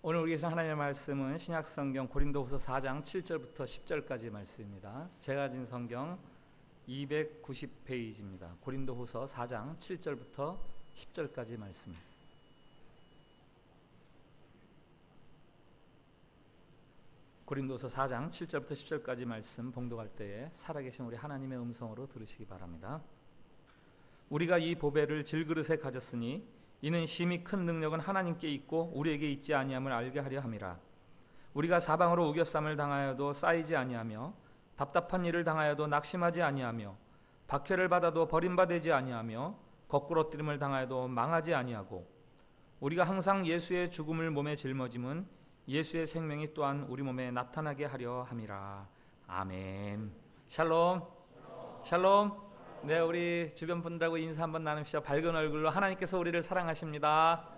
오늘 우리에게 하나님의 말씀은 신약성경 고린도후서 4장 7절부터 10절까지 말씀입니다. 제가 가진 성경 290페이지입니다. 고린도후서 4장 7절부터 10절까지 말씀. 고린도서 4장 7절부터 10절까지 말씀 봉독할 때에 살아계신 우리 하나님의 음성으로 들으시기 바랍니다. 우리가 이 보배를 질그릇에 가졌으니 이는 심히 큰 능력은 하나님께 있고 우리에게 있지 아니함을 알게 하려 함이라. 우리가 사방으로 우겨쌈을 당하여도 쌓이지 아니하며 답답한 일을 당하여도 낙심하지 아니하며 박해를 받아도 버림받지 아니하며 거꾸러뜨림을 당하여도 망하지 아니하고 우리가 항상 예수의 죽음을 몸에 짊어짐은 예수의 생명이 또한 우리 몸에 나타나게 하려 함이라. 아멘. 샬롬. 샬롬. 네, 우리 주변 분들하고 인사 한번 나눕시다. 밝은 얼굴로 하나님께서 우리를 사랑하십니다.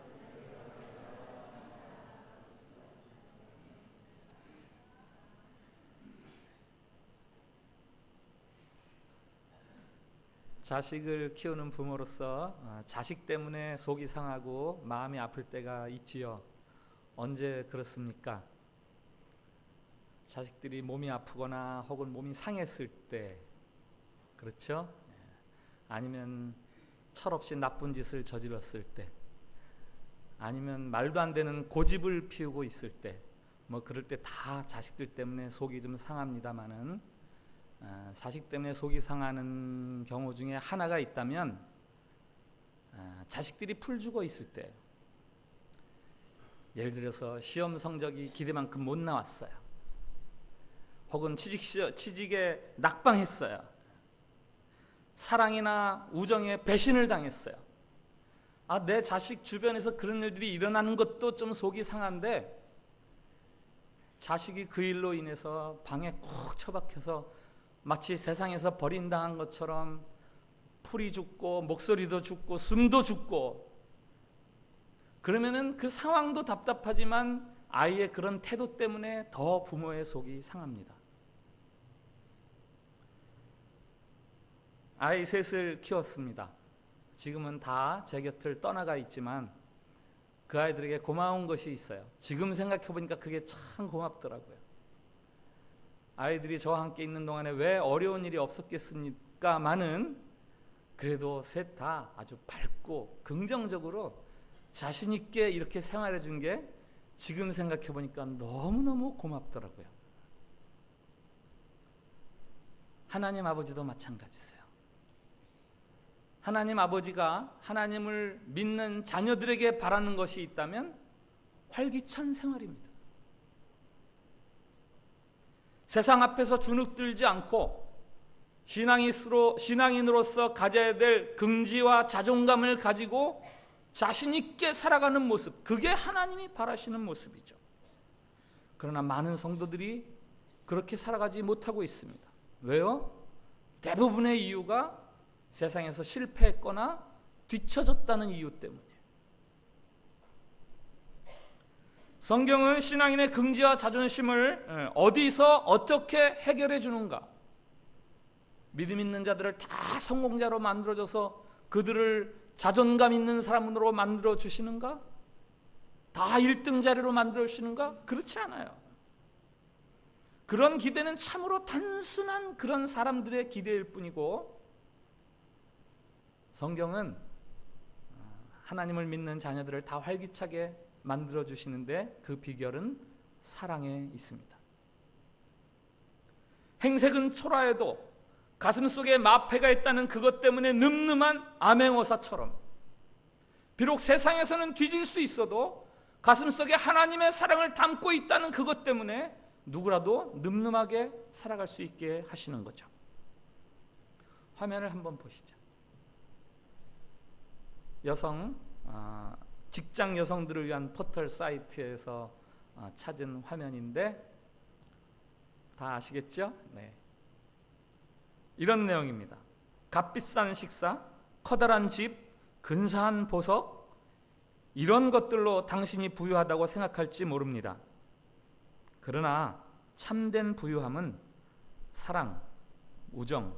자식을 키우는 부모로서 자식 때문에 속이 상하고 마음이 아플 때가 있지요. 언제 그렇습니까? 자식들이 몸이 아프거나 혹은 몸이 상했을 때, 그렇죠? 아니면 철없이 나쁜 짓을 저질렀을 때, 아니면 말도 안 되는 고집을 피우고 있을 때, 뭐 그럴 때 다 자식들 때문에 속이 좀 상합니다마는 자식 때문에 속이 상하는 경우 중에 하나가 있다면 자식들이 풀죽어 있을 때. 예를 들어서 시험 성적이 기대만큼 못 나왔어요. 혹은 취직에 낙방했어요. 사랑이나 우정에 배신을 당했어요. 내 자식 주변에서 그런 일들이 일어나는 것도 좀 속이 상한데 자식이 그 일로 인해서 방에 콕 처박혀서 마치 세상에서 버림당한 것처럼 풀이 죽고 목소리도 죽고 숨도 죽고, 그러면은 그 상황도 답답하지만 아이의 그런 태도 때문에 더 부모의 속이 상합니다. 아이 셋을 키웠습니다. 지금은 다 제 곁을 떠나가 있지만 그 아이들에게 고마운 것이 있어요. 지금 생각해 보니까 그게 참 고맙더라고요. 아이들이 저와 함께 있는 동안에 왜 어려운 일이 없었겠습니까마는 그래도 셋 다 아주 밝고 긍정적으로 자신 있게 이렇게 생활해 준 게 지금 생각해 보니까 너무너무 고맙더라고요. 하나님 아버지도 마찬가지세요. 하나님 아버지가 하나님을 믿는 자녀들에게 바라는 것이 있다면 활기찬 생활입니다. 세상 앞에서 주눅들지 않고 신앙인으로서 가져야 될 긍지와 자존감을 가지고 자신 있게 살아가는 모습, 그게 하나님이 바라시는 모습이죠. 그러나 많은 성도들이 그렇게 살아가지 못하고 있습니다. 왜요? 대부분의 이유가 세상에서 실패했거나 뒤처졌다는 이유 때문이에요. 성경은 신앙인의 긍지와 자존심을 어디서 어떻게 해결해 주는가? 믿음 있는 자들을 다 성공자로 만들어줘서 그들을 자존감 있는 사람으로 만들어 주시는가? 다 1등 자리로 만들어 주시는가? 그렇지 않아요. 그런 기대는 참으로 단순한 그런 사람들의 기대일 뿐이고, 성경은 하나님을 믿는 자녀들을 다 활기차게 만들어 주시는데 그 비결은 사랑에 있습니다. 행색은 초라해도 가슴속에 마패가 있다는 그것 때문에 늠름한 암행어사처럼, 비록 세상에서는 뒤질 수 있어도 가슴속에 하나님의 사랑을 담고 있다는 그것 때문에 누구라도 늠름하게 살아갈 수 있게 하시는 거죠. 화면을 한번 보시죠. 직장 여성들을 위한 포털 사이트에서 찾은 화면인데 다 아시겠죠? 네. 이런 내용입니다. 값비싼 식사, 커다란 집, 근사한 보석, 이런 것들로 당신이 부유하다고 생각할지 모릅니다. 그러나 참된 부유함은 사랑, 우정,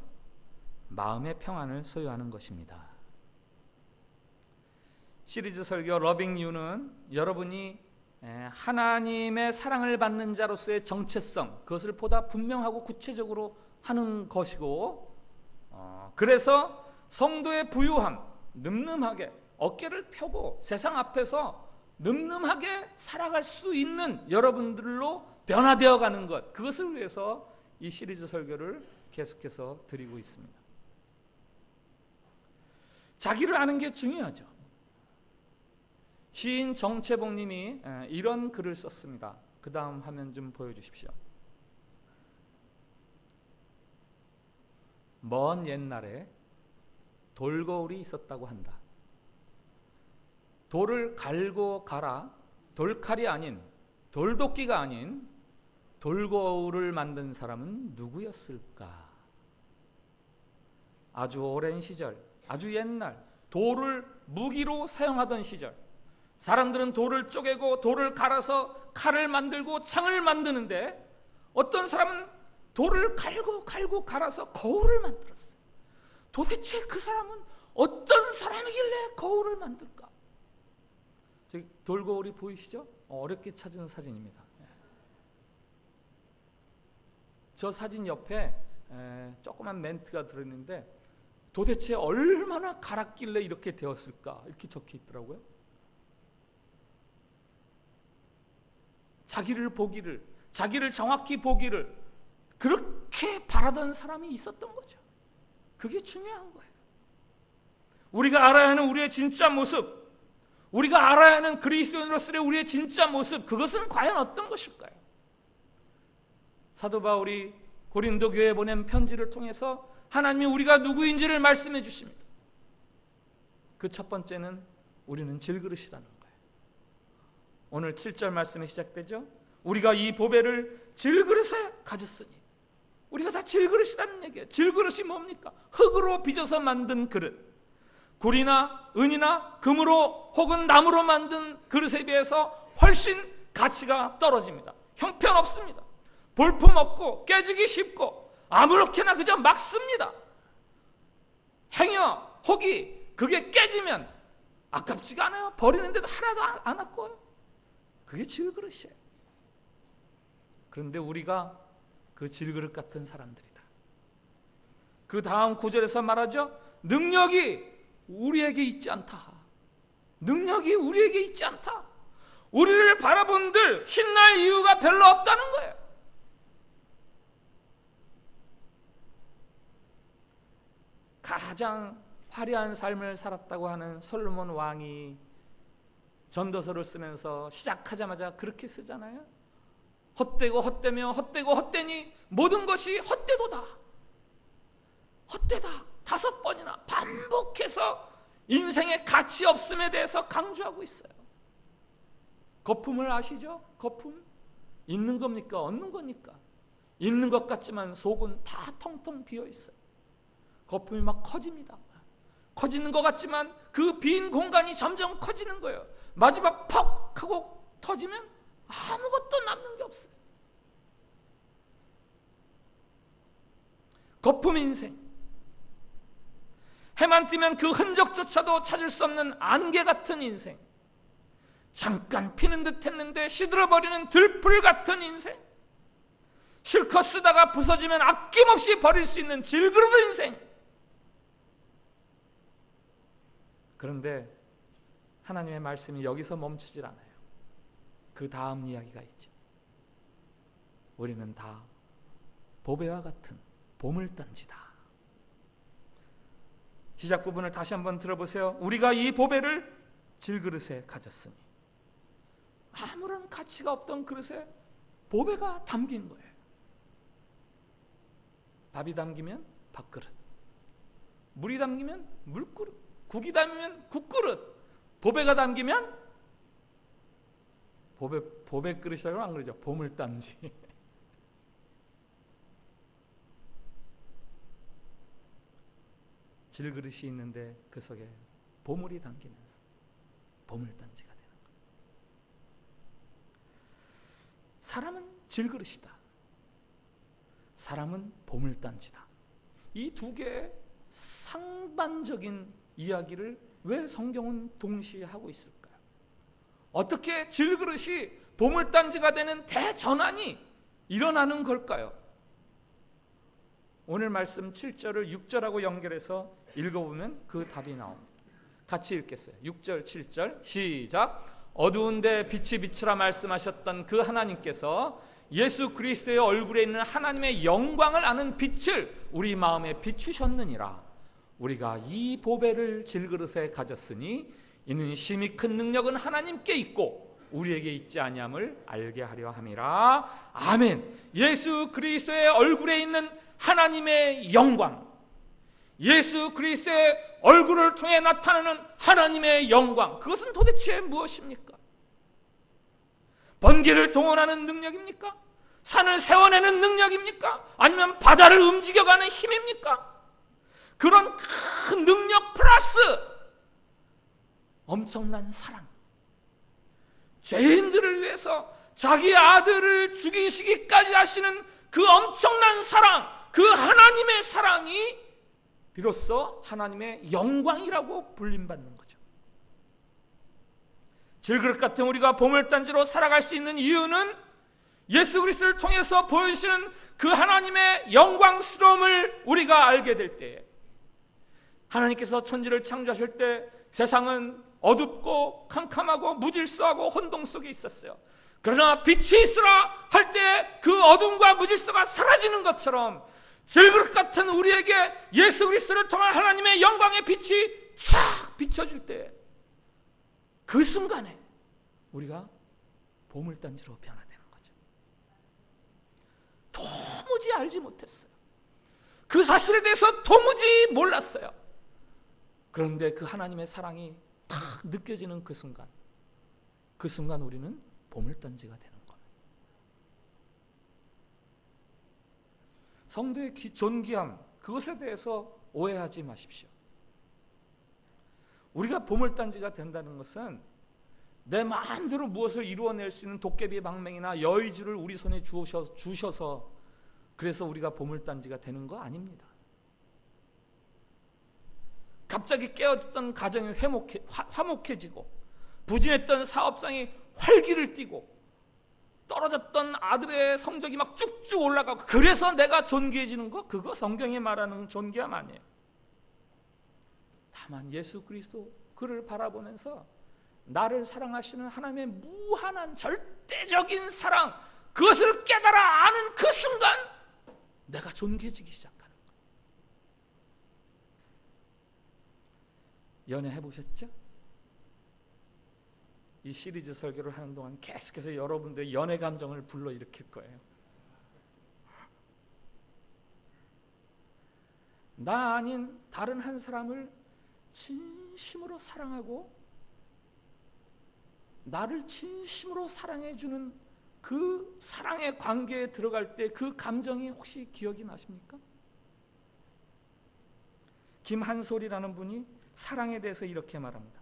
마음의 평안을 소유하는 것입니다. 시리즈 설교 러빙 유는 여러분이 하나님의 사랑을 받는 자로서의 정체성, 그것을 보다 분명하고 구체적으로 하는 것이고, 그래서 성도의 부유함, 늠름하게 어깨를 펴고 세상 앞에서 늠름하게 살아갈 수 있는 여러분들로 변화되어 가는 것, 그것을 위해서 이 시리즈 설교를 계속해서 드리고 있습니다. 자기를 아는 게 중요하죠. 시인 정채복 님이 이런 글을 썼습니다. 그 다음 화면 좀 보여주십시오. 먼 옛날에 돌거울이 있었다고 한다. 돌을 갈고 갈아 돌칼이 아닌, 돌도끼가 아닌 돌거울을 만든 사람은 누구였을까? 아주 오랜 시절, 아주 옛날, 돌을 무기로 사용하던 시절, 사람들은 돌을 쪼개고 돌을 갈아서 칼을 만들고 창을 만드는데, 어떤 사람은 돌을 갈고 갈아서 거울을 만들었어요. 도대체 그 사람은 어떤 사람이길래 거울을 만들까? 저기 돌거울이 보이시죠? 어렵게 찾은 사진입니다. 저 사진 옆에 조그만 멘트가 들어있는데, 도대체 얼마나 갈았길래 이렇게 되었을까? 이렇게 적혀 있더라고요. 자기를 보기를, 자기를 정확히 보기를 그렇게 바라던 사람이 있었던 거죠. 그게 중요한 거예요. 우리가 알아야 하는 우리의 진짜 모습, 우리가 알아야 하는 그리스도인으로서의 우리의 진짜 모습, 그것은 과연 어떤 것일까요? 사도 바울이 고린도 교회에 보낸 편지를 통해서 하나님이 우리가 누구인지를 말씀해 주십니다. 그 첫 번째는 우리는 질그릇이라는 거예요. 오늘 7절 말씀이 시작되죠. 우리가 이 보배를 질그릇에 가졌으니. 우리가 다 질그릇이라는 얘기예요. 질그릇이 뭡니까? 흙으로 빚어서 만든 그릇. 굴이나 은이나 금으로 혹은 나무로 만든 그릇에 비해서 훨씬 가치가 떨어집니다. 형편없습니다. 볼품 없고 깨지기 쉽고 아무렇게나 그저 막 씁니다. 행여 혹이 그게 깨지면 아깝지가 않아요. 버리는데도 하나도 안 아까워요. 그게 질그릇이에요. 그런데 우리가 그 질그릇 같은 사람들이다. 그 다음 구절에서 말하죠. 능력이 우리에게 있지 않다. 능력이 우리에게 있지 않다. 우리를 바라본들 신날 이유가 별로 없다는 거예요. 가장 화려한 삶을 살았다고 하는 솔로몬 왕이 전도서를 쓰면서 시작하자마자 그렇게 쓰잖아요. 헛되고 헛되며 헛되고 헛되니 모든 것이 헛되도다. 헛되다. 5번이나 반복해서 인생의 가치 없음에 대해서 강조하고 있어요. 거품을 아시죠? 거품. 있는 겁니까? 없는 거니까. 있는 것 같지만 속은 다 텅텅 비어 있어요. 거품이 막 커집니다. 커지는 것 같지만 그 빈 공간이 점점 커지는 거예요. 마지막 퍽 하고 터지면 아무것도 남는 게 없어요. 거품 인생. 해만 뜨면 그 흔적조차도 찾을 수 없는 안개 같은 인생. 잠깐 피는 듯 했는데 시들어버리는 들풀 같은 인생. 실컷 쓰다가 부서지면 아낌없이 버릴 수 있는 질그릇 인생. 그런데 하나님의 말씀이 여기서 멈추질 않아요. 그 다음 이야기가 있죠. 우리는 다 보배와 같은 보물단지다. 시작 부분을 다시 한번 들어보세요. 우리가 이 보배를 질그릇에 가졌으니. 아무런 가치가 없던 그릇에 보배가 담긴 거예요. 밥이 담기면 밥그릇, 물이 담기면 물그릇, 국이 담기면 국그릇, 보배가 담기면 보배 그릇이라고 안 그러죠. 보물단지. 질그릇이 있는데 그 속에 보물이 담기면서 보물단지가 되는 거예요. 사람은 질그릇이다. 사람은 보물단지다. 이 두 개의 상반적인 이야기를 왜 성경은 동시에 하고 있을까요? 어떻게 질그릇이 보물단지가 되는 대전환이 일어나는 걸까요? 오늘 말씀 7절을 6절하고 연결해서 읽어보면 그 답이 나옵니다. 같이 읽겠어요. 6절 7절 시작. 어두운데 빛이 비치라 말씀하셨던 그 하나님께서 예수 그리스도의 얼굴에 있는 하나님의 영광을 아는 빛을 우리 마음에 비추셨느니라. 우리가 이 보배를 질그릇에 가졌으니 이는 심히 큰 능력은 하나님께 있고 우리에게 있지 아니함을 알게 하려 함이라. 아멘. 예수 그리스도의 얼굴에 있는 하나님의 영광, 예수 그리스도의 얼굴을 통해 나타나는 하나님의 영광, 그것은 도대체 무엇입니까? 번개를 동원하는 능력입니까? 산을 세워내는 능력입니까? 아니면 바다를 움직여가는 힘입니까? 그런 큰 능력 플러스 엄청난 사랑, 죄인들을 위해서 자기 아들을 죽이시기까지 하시는 그 엄청난 사랑, 그 하나님의 사랑이 비로소 하나님의 영광이라고 불림받는 거죠. 질그릇 같은 우리가 보물단지로 살아갈 수 있는 이유는 예수 그리스도를 통해서 보여주시는 그 하나님의 영광스러움을 우리가 알게 될 때에, 하나님께서 천지를 창조하실 때 세상은 어둡고 캄캄하고 무질서하고 혼동 속에 있었어요. 그러나 빛이 있으라 할 때 그 어둠과 무질서가 사라지는 것처럼 질그릇 같은 우리에게 예수 그리스도를 통한 하나님의 영광의 빛이 쫙 비춰질 때 그 순간에 우리가 보물단지로 변화되는 거죠. 도무지 알지 못했어요. 그 사실에 대해서 도무지 몰랐어요. 그런데 그 하나님의 사랑이 딱 느껴지는 그 순간 우리는 보물단지가 되는 거예요. 성도의 존귀함, 그것에 대해서 오해하지 마십시오. 우리가 보물단지가 된다는 것은 내 마음대로 무엇을 이루어낼 수 있는 도깨비 방맹이나 여의주를 우리 손에 주셔서 그래서 우리가 보물단지가 되는 거 아닙니다. 갑자기 깨어졌던 가정이 화목해지고 부진했던 사업장이 활기를 띠고 떨어졌던 아들의 성적이 막 쭉쭉 올라가고 그래서 내가 존귀해지는 거, 그거 성경이 말하는 존귀함 아니에요. 다만 예수 그리스도 그를 바라보면서 나를 사랑하시는 하나님의 무한한 절대적인 사랑, 그것을 깨달아 아는 그 순간 내가 존귀해지기 시작하는 거예요. 연애 해보셨죠? 이 시리즈 설교를 하는 동안 계속해서 여러분들의 연애 감정을 불러일으킬 거예요. 나 아닌 다른 한 사람을 진심으로 사랑하고 나를 진심으로 사랑해주는 그 사랑의 관계에 들어갈 때 그 감정이 혹시 기억이 나십니까? 김한솔이라는 분이 사랑에 대해서 이렇게 말합니다.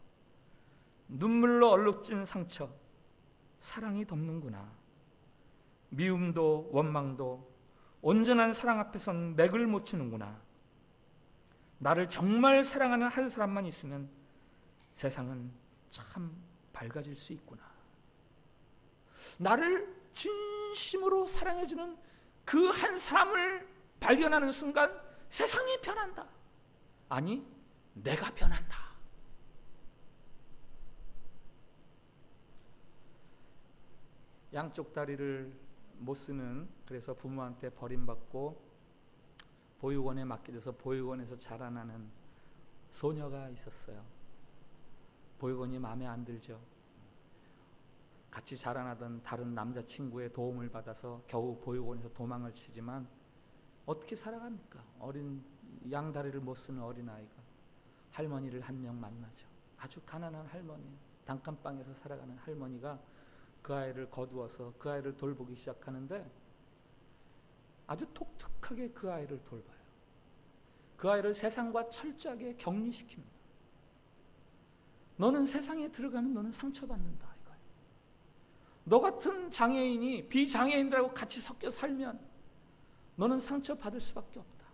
눈물로 얼룩진 상처, 사랑이 덮는구나. 미움도 원망도 온전한 사랑 앞에선 맥을 못 추는구나. 나를 정말 사랑하는 한 사람만 있으면 세상은 참 밝아질 수 있구나. 나를 진심으로 사랑해주는 그 한 사람을 발견하는 순간 세상이 변한다. 아니, 내가 변한다. 양쪽 다리를 못 쓰는, 그래서 부모한테 버림받고 보육원에 맡겨져서 보육원에서 자라나는 소녀가 있었어요. 보육원이 마음에 안 들죠. 같이 자라나던 다른 남자친구의 도움을 받아서 겨우 보육원에서 도망을 치지만 어떻게 살아갑니까? 어린 양다리를 못 쓰는 어린아이가 할머니를 한 명 만나죠. 아주 가난한 할머니, 단칸방에서 살아가는 할머니가 그 아이를 거두어서 그 아이를 돌보기 시작하는데 아주 독특하게 그 아이를 돌봐요. 그 아이를 세상과 철저하게 격리시킵니다. 너는 세상에 들어가면 너는 상처받는다 이거예요. 너 같은 장애인이 비장애인들하고 같이 섞여 살면 너는 상처받을 수밖에 없다.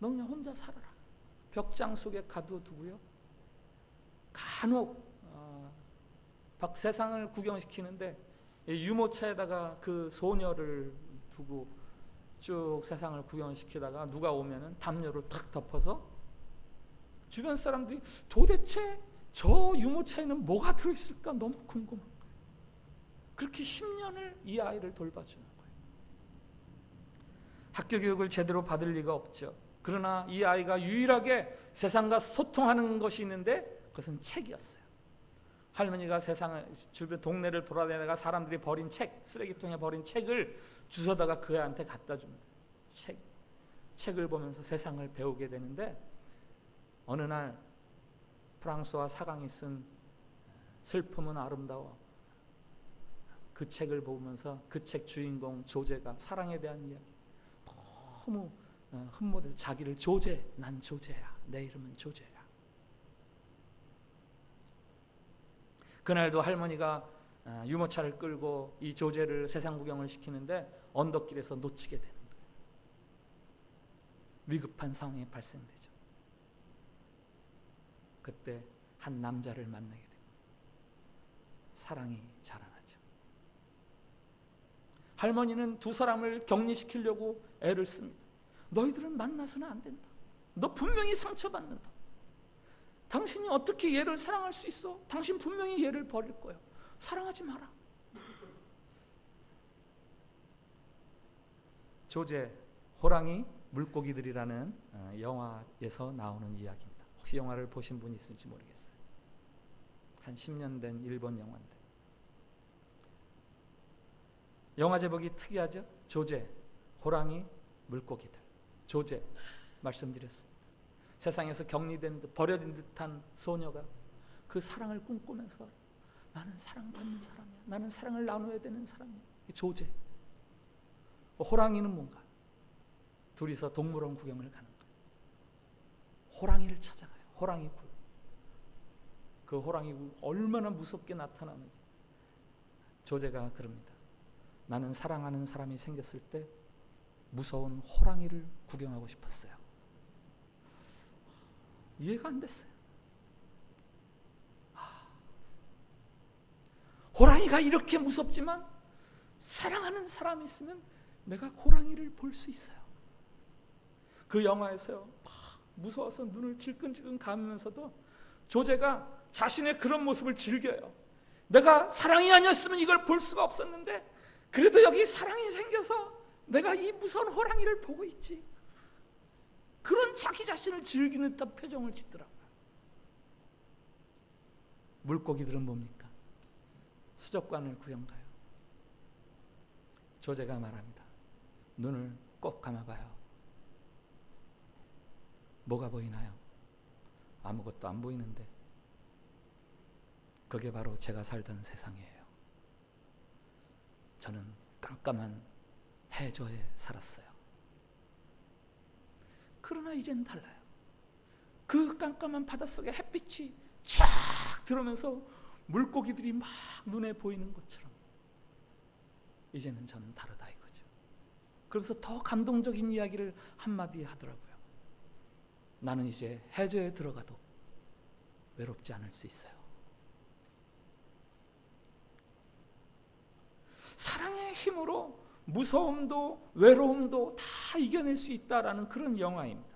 너 그냥 혼자 살아라. 벽장 속에 가두어두고요. 간혹 세상을 구경시키는데 유모차에다가 그 소녀를 두고 쭉 세상을 구경시키다가 누가 오면은 담요로 탁 덮어서 주변 사람들이 도대체 저 유모차에는 뭐가 들어있을까 너무 궁금한 거예요. 그렇게 10년을 이 아이를 돌봐주는 거예요. 학교 교육을 제대로 받을 리가 없죠. 그러나 이 아이가 유일하게 세상과 소통하는 것이 있는데 그것은 책이었어요. 할머니가 세상을 주변 동네를 돌아다니다가 사람들이 버린 책, 쓰레기통에 버린 책을 주워다가 그 애한테 갖다 줍니다. 책을 보면서 세상을 배우게 되는데 어느 날 프랑스와 사강이 쓴 슬픔은 아름다워, 그 책을 보면서 그 책 주인공 조제가 사랑에 대한 이야기 너무 흠모돼서 자기를 조제, 난 조제야, 내 이름은 조제야. 그날도 할머니가 유모차를 끌고 이 조제를 세상 구경을 시키는데 언덕길에서 놓치게 되는 거예요. 위급한 상황이 발생되죠. 그때 한 남자를 만나게 됩니다. 사랑이 자라나죠. 할머니는 두 사람을 격리시키려고 애를 씁니다. 너희들은 만나서는 안 된다. 너 분명히 상처받는다. 당신이 어떻게 얘를 사랑할 수 있어? 당신 분명히 얘를 버릴 거야. 사랑하지 마라. 조제, 호랑이, 물고기들이라는 영화에서 나오는 이야기입니다. 혹시 영화를 보신 분이 있을지 모르겠어요. 한 10년 된 일본 영화인데 영화 제목이 특이하죠? 조제, 호랑이, 물고기들. 조제, 말씀드렸습니다. 세상에서 격리된 듯 버려진 듯한 소녀가 그 사랑을 꿈꾸면서 나는 사랑받는 사람이야, 나는 사랑을 나눠야 되는 사람이야. 조제. 호랑이는 뭔가? 둘이서 동물원 구경을 가는 거예요. 호랑이를 찾아가요. 호랑이 굴. 그 호랑이 굴 얼마나 무섭게 나타나는지. 조제가 그럽니다. 나는 사랑하는 사람이 생겼을 때 무서운 호랑이를 구경하고 싶었어요. 이해가 안 됐어요. 호랑이가 이렇게 무섭지만 사랑하는 사람이 있으면 내가 호랑이를 볼 수 있어요. 그 영화에서요, 막 무서워서 눈을 질끈질끈 감으면서도 조제가 자신의 그런 모습을 즐겨요. 내가 사랑이 아니었으면 이걸 볼 수가 없었는데 그래도 여기 사랑이 생겨서 내가 이 무서운 호랑이를 보고 있지. 그런 자기 자신을 즐기는 듯한 표정을 짓더라고요. 물고기들은 뭡니까? 수족관을 구경 가요. 조제가 말합니다. 눈을 꼭 감아봐요. 뭐가 보이나요? 아무것도 안 보이는데 그게 바로 제가 살던 세상이에요. 저는 깜깜한 해저에 살았어요. 그러나 이제는 달라요. 그 깜깜한 바닷속에 햇빛이 쫙 들어오면서 물고기들이 막 눈에 보이는 것처럼 이제는 저는 다르다 이거죠. 그래서 더 감동적인 이야기를 한마디 하더라고요. 나는 이제 해저에 들어가도 외롭지 않을 수 있어요. 사랑의 힘으로 무서움도 외로움도 다 이겨낼 수 있다라는 그런 영화입니다.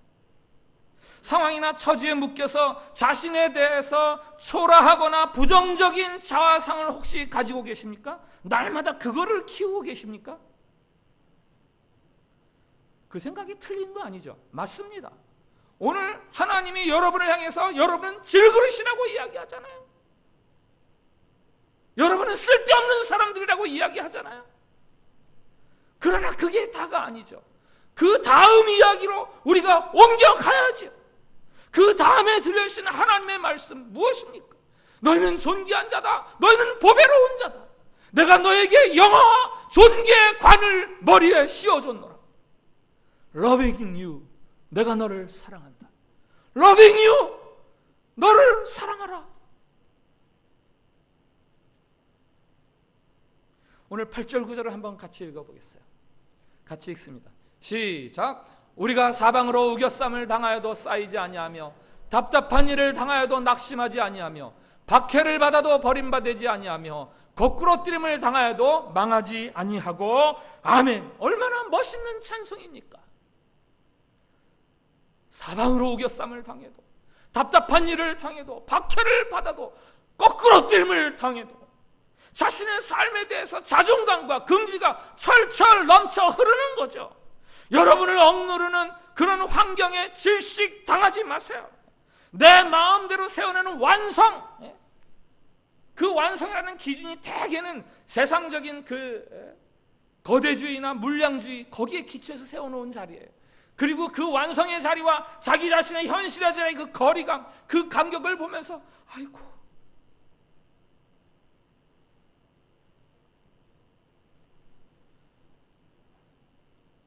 상황이나 처지에 묶여서 자신에 대해서 초라하거나 부정적인 자화상을 혹시 가지고 계십니까? 날마다 그거를 키우고 계십니까? 그 생각이 틀린 거 아니죠. 맞습니다. 오늘 하나님이 여러분을 향해서 여러분은 질그릇이라고 이야기하잖아요. 여러분은 쓸데없는 사람들이라고 이야기하잖아요. 그러나 그게 다가 아니죠. 그 다음 이야기로 우리가 옮겨가야죠. 그 다음에 들려주시는 하나님의 말씀 무엇입니까? 너희는 존귀한 자다. 너희는 보배로운 자다. 내가 너에게 영화와 존귀의 관을 머리에 씌워줬노라. Loving you. 내가 너를 사랑한다. Loving you. 너를 사랑하라. 오늘 8절 9절을 한번 같이 읽어보겠어요. 같이 읽습니다. 시작. 우리가 사방으로 우겨쌈을 당하여도 쌓이지 아니하며 답답한 일을 당하여도 낙심하지 아니하며 박해를 받아도 버림받지 아니하며 거꾸로 뜨림을 당하여도 망하지 아니하고. 아멘. 얼마나 멋있는 찬송입니까? 사방으로 우겨쌈을 당해도, 답답한 일을 당해도, 박해를 받아도, 거꾸로 뜨림을 당해도 자신의 삶에 대해서 자존감과 긍지가 철철 넘쳐 흐르는 거죠. 여러분을 억누르는 그런 환경에 질식당하지 마세요. 내 마음대로 세워내는 완성, 그 완성이라는 기준이 대개는 세상적인 그 거대주의나 물량주의, 거기에 기초해서 세워놓은 자리예요. 그리고 그 완성의 자리와 자기 자신의 현실의 자리의 그 거리감, 그 간격을 보면서 아이고,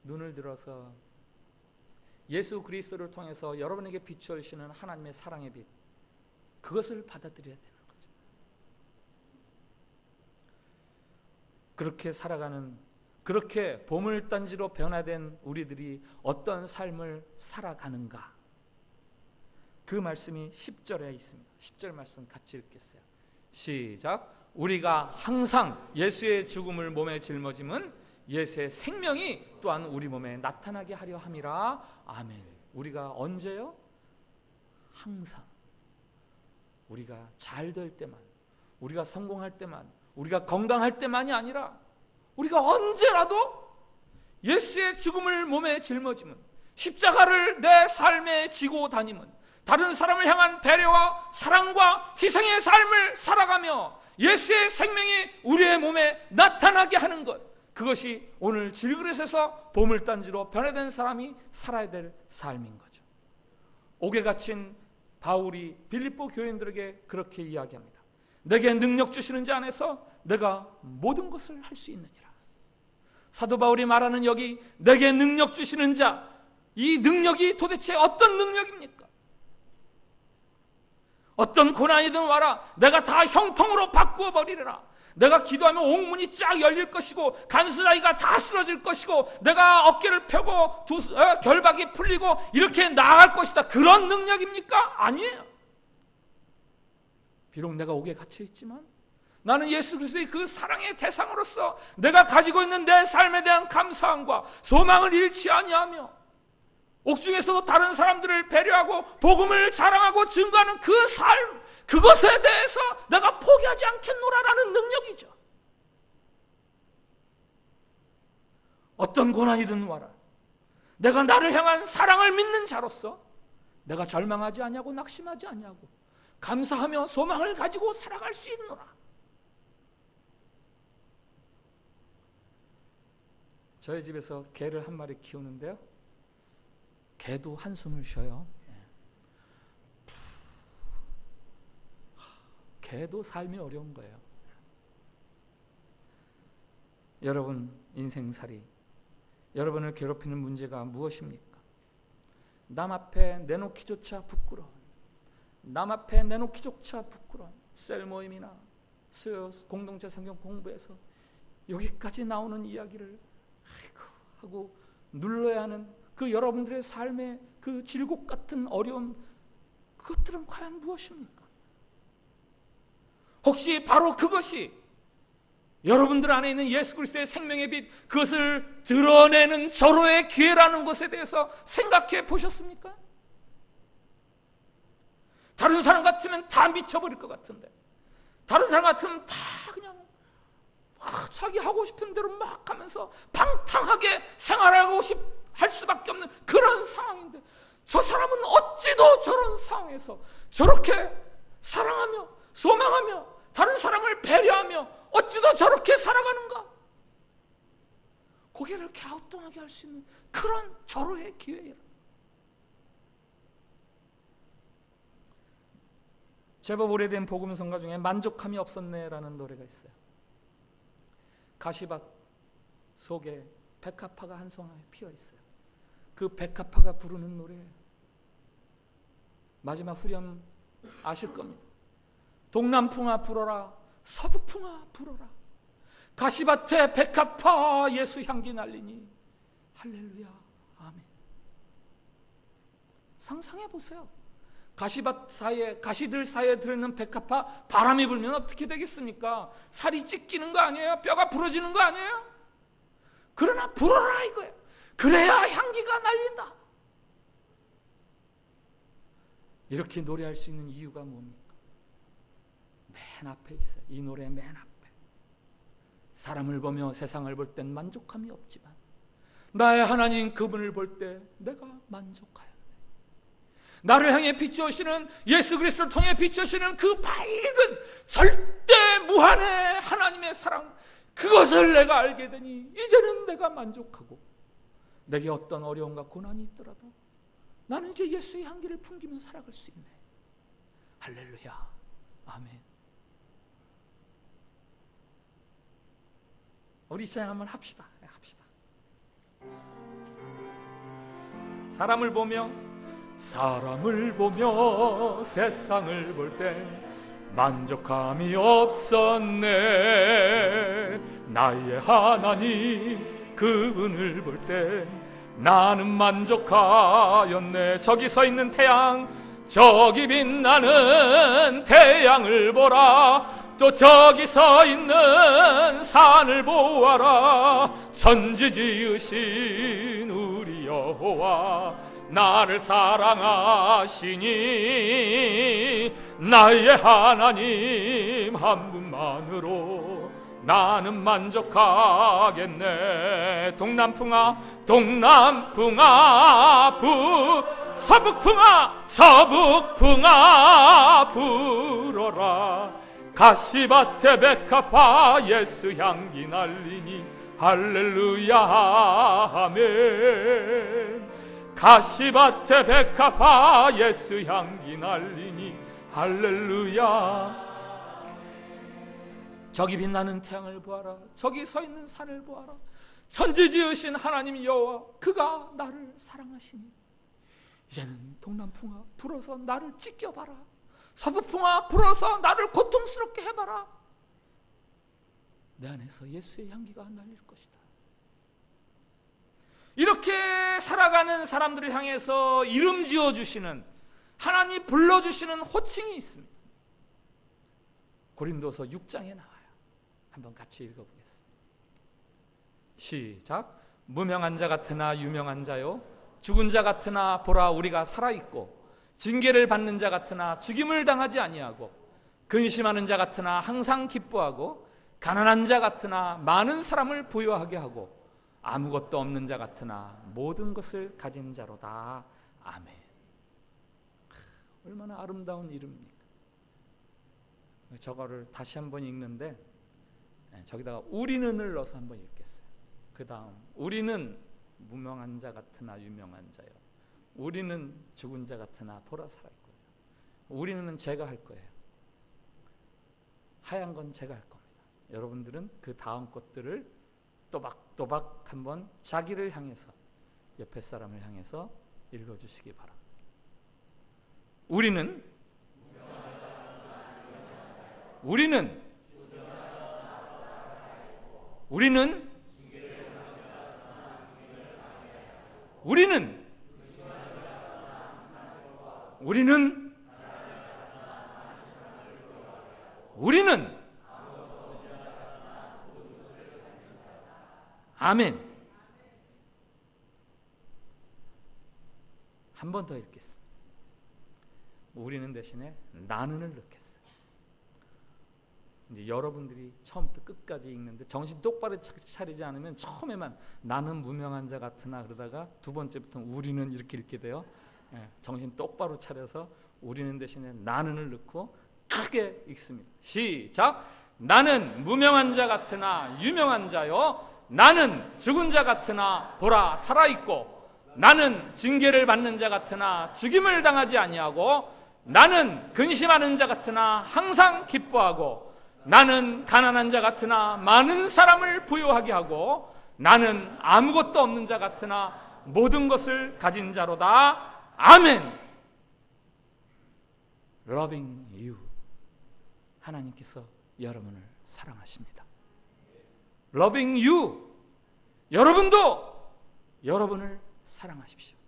눈을 들어서 예수 그리스도를 통해서 여러분에게 비추어주시는 하나님의 사랑의 빛, 그것을 받아들여야 되는 거죠. 그렇게 살아가는, 그렇게 보물단지로 변화된 우리들이 어떤 삶을 살아가는가, 그 말씀이 10절에 있습니다. 10절 말씀 같이 읽겠어요. 시작. 우리가 항상 예수의 죽음을 몸에 짊어짐은 예수의 생명이 또한 우리 몸에 나타나게 하려 함이라. 아멘. 우리가 언제요? 항상. 우리가 잘 될 때만, 우리가 성공할 때만, 우리가 건강할 때만이 아니라 우리가 언제라도 예수의 죽음을 몸에 짊어짐은, 십자가를 내 삶에 지고 다님은, 다른 사람을 향한 배려와 사랑과 희생의 삶을 살아가며 예수의 생명이 우리의 몸에 나타나게 하는 것, 그것이 오늘 질그릇에서 보물단지로 변화된 사람이 살아야 될 삶인 거죠. 옥에 갇힌 바울이 빌립보 교인들에게 그렇게 이야기합니다. 내게 능력 주시는 자 안에서 내가 모든 것을 할 수 있느니라. 사도 바울이 말하는 여기 내게 능력 주시는 자, 이 능력이 도대체 어떤 능력입니까? 어떤 고난이든 와라, 내가 다 형통으로 바꾸어 버리리라. 내가 기도하면 옥문이 쫙 열릴 것이고 간수다리가 다 쓰러질 것이고 내가 어깨를 펴고 결박이 풀리고 이렇게 나아갈 것이다. 그런 능력입니까? 아니에요. 비록 내가 옥에 갇혀 있지만 나는 예수 그리스도의 그 사랑의 대상으로서 내가 가지고 있는 내 삶에 대한 감사함과 소망을 잃지 아니하며 옥중에서도 다른 사람들을 배려하고 복음을 자랑하고 증거하는 그 삶, 그것에 대해서 내가 포기하지 않겠노라라는 능력이죠. 어떤 고난이든 와라, 내가 나를 향한 사랑을 믿는 자로서 내가 절망하지 아니하고 낙심하지 아니하고 감사하며 소망을 가지고 살아갈 수 있노라. 저희 집에서 개를 한 마리 키우는데요, 개도 한숨을 쉬어요. 개도 삶이 어려운 거예요. 여러분 인생살이, 여러분을 괴롭히는 문제가 무엇입니까? 남 앞에 내놓기조차 부끄러운, 남 앞에 내놓기조차 부끄러운 셀 모임이나 수요 공동체 성경 공부에서 여기까지 나오는 이야기를 아이고 하고 눌러야 하는 그 여러분들의 삶의 그 질곡 같은 어려움, 그것들은 과연 무엇입니까? 혹시 바로 그것이 여러분들 안에 있는 예수 그리스도의 생명의 빛, 그것을 드러내는 절호의 기회라는 것에 대해서 생각해 보셨습니까? 다른 사람 같으면 다 미쳐버릴 것 같은데, 다른 사람 같으면 다 그냥 자기 하고 싶은 대로 막 하면서 방탕하게 생활하고 할 수밖에 없는 그런 상황인데, 저 사람은 어찌도 저런 상황에서 저렇게 사랑하며 소망하며 다른 사람을 배려하며 어찌도 저렇게 살아가는가? 고개를 갸우뚱하게 할 수 있는 그런 절호의 기회예요. 제법 오래된 복음성가 중에 만족함이 없었네라는 노래가 있어요. 가시밭 속에 백합화가 한 송이 피어 있어요. 그 백합화가 부르는 노래, 마지막 후렴 아실 겁니다. 동남풍아 불어라, 서북풍아 불어라, 가시밭에 백합화 예수 향기 날리니 할렐루야 아멘. 상상해 보세요. 가시밭 사이에, 가시들 사이에 들어있는 백합화 바람이 불면 어떻게 되겠습니까? 살이 찢기는 거 아니에요? 뼈가 부러지는 거 아니에요? 그러나 불어라 이거예요. 그래야 향기가 날린다. 이렇게 노래할 수 있는 이유가 뭡니까? 맨 앞에 있어요. 이 노래 맨 앞에. 사람을 보며 세상을 볼 땐 만족함이 없지만 나의 하나님 그분을 볼 때 내가 만족하였네. 나를 향해 비추시는 예수 그리스도를 통해 비추시는 그 밝은 절대 무한의 하나님의 사랑, 그것을 내가 알게 되니 이제는 내가 만족하고 내게 어떤 어려움과 고난이 있더라도 나는 이제 예수의 향기를 풍기며 살아갈 수 있네. 할렐루야. 아멘. 우리 찬양 한번 합시다. 사람을 보며 세상을 볼 때 만족함이 없었네. 나의 하나님 그분을 볼 때 나는 만족하였네. 저기 서 있는 태양, 저기 빛나는 태양을 보라. 또 저기 서 있는 산을 보아라. 천지 지으신 우리 여호와 나를 사랑하시니 나의 하나님 한 분만으로 나는 만족하겠네. 동남풍아 서북풍아 불어라. 가시밭에 백합화 예수 향기 날리니 할렐루야 아멘. 가시밭에 백합화 예수 향기 날리니 할렐루야. 저기 빛나는 태양을 보아라. 저기 서 있는 산을 보아라. 천지 지으신 하나님 여호와 그가 나를 사랑하시니 이제는 동남풍아 불어서 나를 찢겨봐라. 서북풍아 불어서 나를 고통스럽게 해봐라. 내 안에서 예수의 향기가 날릴 것이다. 이렇게 살아가는 사람들을 향해서 이름 지어주시는, 하나님이 불러주시는 호칭이 있습니다. 고린도서 6장에 나와요. 한번 같이 읽어보겠습니다. 시작. 무명한 자 같으나 유명한 자요, 죽은 자 같으나 보라 우리가 살아있고, 징계를 받는 자 같으나 죽임을 당하지 아니하고, 근심하는 자 같으나 항상 기뻐하고, 가난한 자 같으나 많은 사람을 부유하게 하고, 아무것도 없는 자 같으나 모든 것을 가진 자로다. 아멘. 얼마나 아름다운 이름입니까? 저거를 다시 한번 읽는데 저기다가 우리는을 넣어서 한번 읽겠어요. 그 다음 우리는 무명한 자 같으나 유명한 자요, 우리는 죽은 자 같으나 보라 살아있고요. 우리는 제가 할 거예요. 하얀 건 제가 할 겁니다. 여러분들은 그 다음 것들을 또박또박 한번 자기를 향해서, 옆에 사람을 향해서 읽어주시기 바랍니다. 우리는 아멘. 한 번 더 읽겠습니다. 우리는 대신에 나는을 넣겠어요. 이제 여러분들이 처음부터 끝까지 읽는데 정신 똑바로 차리지 않으면 처음에만 나는 무명한 자 같으나 그러다가 두 번째부터 우리는 이렇게 읽게 돼요. 정신 똑바로 차려서 우리는 대신에 나는을 넣고 크게 읽습니다. 시작. 나는 무명한 자 같으나 유명한 자요, 나는 죽은 자 같으나 보라 살아있고, 나는 징계를 받는 자 같으나 죽임을 당하지 아니하고, 나는 근심하는 자 같으나 항상 기뻐하고, 나는 가난한 자 같으나 많은 사람을 부유하게 하고, 나는 아무것도 없는 자 같으나 모든 것을 가진 자로다. 아멘. Loving you. 하나님께서 여러분을 사랑하십니다. Loving you. 여러분도 여러분을 사랑하십시오.